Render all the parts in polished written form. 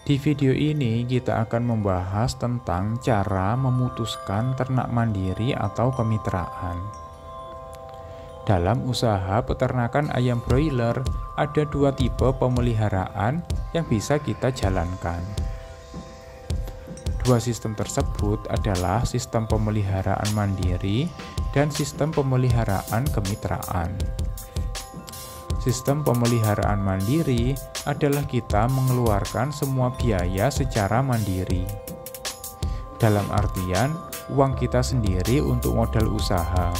Di video ini kita akan membahas tentang cara memutuskan ternak mandiri atau kemitraan. Dalam usaha peternakan ayam broiler, ada dua tipe pemeliharaan yang bisa kita jalankan. Dua sistem tersebut adalah sistem pemeliharaan mandiri dan sistem pemeliharaan kemitraan. Sistem pemeliharaan mandiri adalah kita mengeluarkan semua biaya secara mandiri. Dalam artian, uang kita sendiri untuk modal usaha.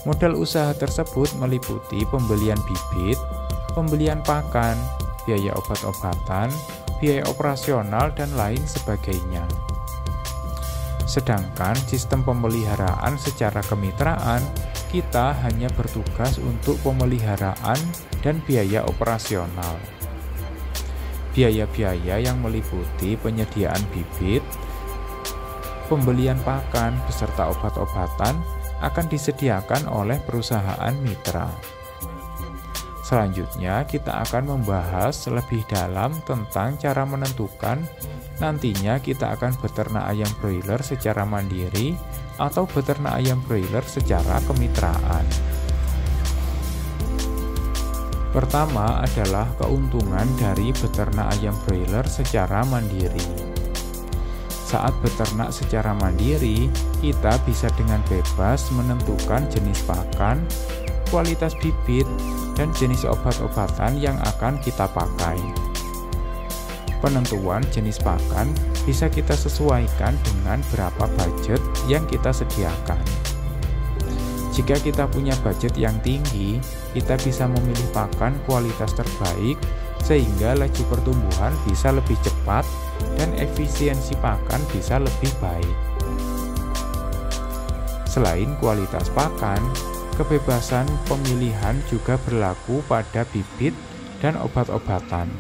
Modal usaha tersebut meliputi pembelian bibit, pembelian pakan, biaya obat-obatan, biaya operasional, dan lain sebagainya. Sedangkan sistem pemeliharaan secara kemitraan, kita hanya bertugas untuk pemeliharaan dan biaya operasional. Biaya-biaya yang meliputi penyediaan bibit, pembelian pakan beserta obat-obatan akan disediakan oleh perusahaan mitra. Selanjutnya kita akan membahas lebih dalam tentang cara menentukan nantinya kita akan beternak ayam broiler secara mandiri atau beternak ayam broiler secara kemitraan. Pertama adalah keuntungan dari beternak ayam broiler secara mandiri. Saat beternak secara mandiri, kita bisa dengan bebas menentukan jenis pakan, kualitas bibit, dan jenis obat-obatan yang akan kita pakai. Penentuan jenis pakan bisa kita sesuaikan dengan berapa budget yang kita sediakan. Jika kita punya budget yang tinggi, kita bisa memilih pakan kualitas terbaik sehingga laju pertumbuhan bisa lebih cepat dan efisiensi pakan bisa lebih baik. Selain kualitas pakan, kebebasan pemilihan juga berlaku pada bibit dan obat-obatan.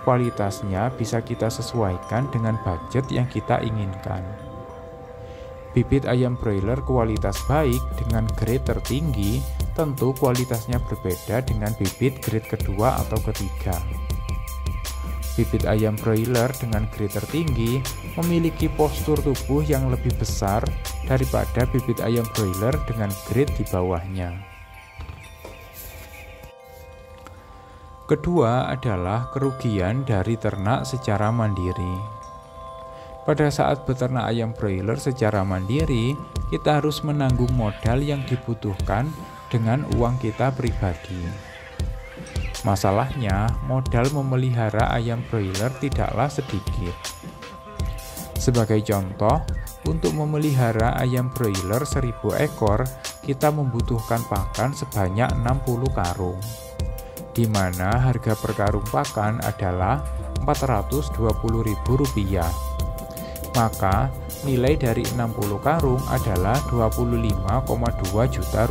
Kualitasnya bisa kita sesuaikan dengan budget yang kita inginkan. Bibit ayam broiler kualitas baik dengan grade tertinggi tentu kualitasnya berbeda dengan bibit grade kedua atau ketiga. Bibit ayam broiler dengan grade tertinggi memiliki postur tubuh yang lebih besar daripada bibit ayam broiler dengan grade di bawahnya. Kedua adalah kerugian dari ternak secara mandiri. Pada saat beternak ayam broiler secara mandiri, kita harus menanggung modal yang dibutuhkan dengan uang kita pribadi. Masalahnya, modal memelihara ayam broiler tidaklah sedikit. Sebagai contoh, untuk memelihara ayam broiler 1000 ekor, kita membutuhkan pakan sebanyak 60 karung. Di mana harga per karung pakan adalah Rp420.000. Maka nilai dari 60 karung adalah Rp25,2 juta.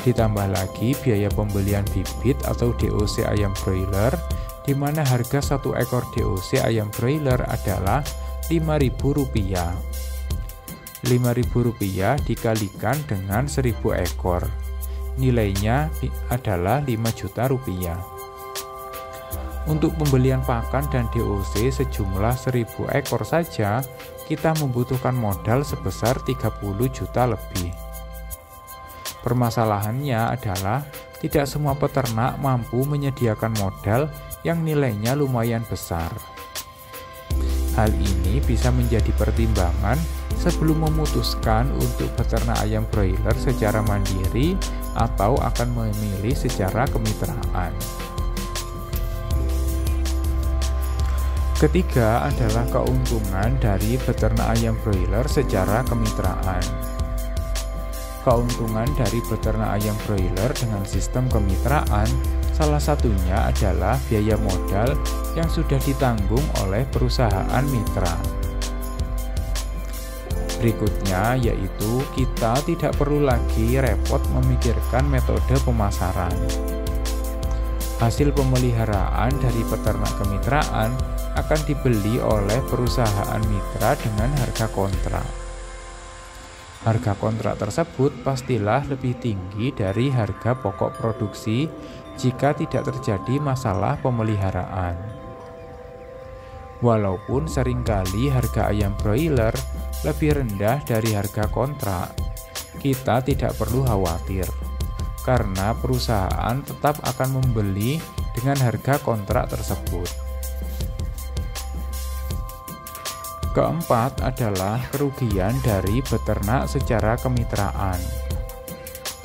Ditambah lagi biaya pembelian bibit atau DOC ayam broiler, di mana harga satu ekor DOC ayam broiler adalah Rp5.000. Rp5.000 dikalikan dengan 1000 ekor. Nilainya adalah Rp5 juta. Untuk pembelian pakan dan DOC sejumlah 1000 ekor saja, kita membutuhkan modal sebesar 30 juta lebih. Permasalahannya adalah tidak semua peternak mampu menyediakan modal yang nilainya lumayan besar. Hal ini bisa menjadi pertimbangan sebelum memutuskan untuk beternak ayam broiler secara mandiri atau akan memilih secara kemitraan. Ketiga adalah keuntungan dari beternak ayam broiler secara kemitraan. Keuntungan dari beternak ayam broiler dengan sistem kemitraan salah satunya adalah biaya modal yang sudah ditanggung oleh perusahaan mitra. Berikutnya yaitu kita tidak perlu lagi repot memikirkan metode pemasaran. Hasil pemeliharaan dari peternak kemitraan akan dibeli oleh perusahaan mitra dengan harga kontrak. Harga kontrak tersebut pastilah lebih tinggi dari harga pokok produksi jika tidak terjadi masalah pemeliharaan. Walaupun seringkali harga ayam broiler lebih rendah dari harga kontrak, kita tidak perlu khawatir, karena perusahaan tetap akan membeli dengan harga kontrak tersebut. Keempat adalah kerugian dari beternak secara kemitraan.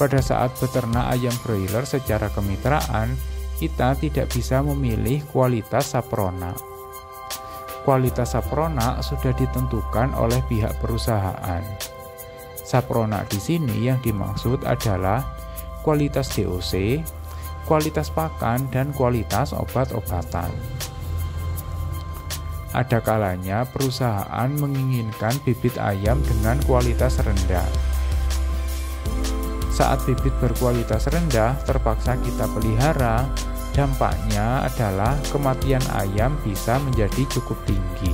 Pada saat beternak ayam broiler secara kemitraan, kita tidak bisa memilih kualitas sapronak. Kualitas sapronak sudah ditentukan oleh pihak perusahaan. Sapronak di sini yang dimaksud adalah kualitas DOC, kualitas pakan, dan kualitas obat-obatan. Ada kalanya perusahaan menginginkan bibit ayam dengan kualitas rendah. Saat bibit berkualitas rendah terpaksa kita pelihara, dampaknya adalah kematian ayam bisa menjadi cukup tinggi.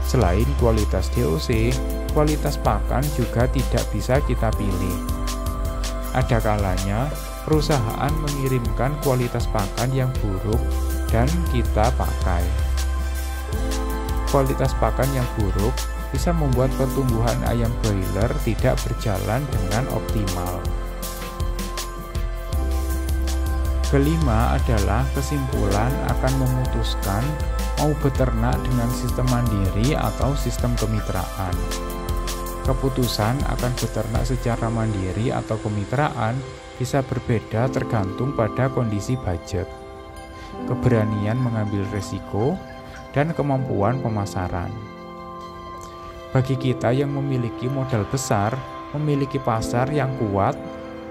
Selain kualitas DOC, kualitas pakan juga tidak bisa kita pilih. Ada kalanya perusahaan mengirimkan kualitas pakan yang buruk dan kita pakai. Kualitas pakan yang buruk bisa membuat pertumbuhan ayam broiler tidak berjalan dengan optimal. Kelima adalah kesimpulan akan memutuskan mau beternak dengan sistem mandiri atau sistem kemitraan. Keputusan akan beternak secara mandiri atau kemitraan bisa berbeda tergantung pada kondisi budget, keberanian mengambil risiko, dan kemampuan pemasaran. Bagi kita yang memiliki modal besar, memiliki pasar yang kuat,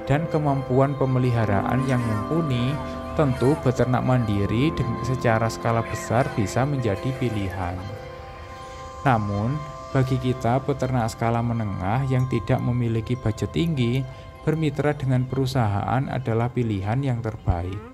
dan kemampuan pemeliharaan yang mumpuni, tentu beternak mandiri secara skala besar bisa menjadi pilihan. Namun, bagi kita peternak skala menengah yang tidak memiliki budget tinggi, bermitra dengan perusahaan adalah pilihan yang terbaik.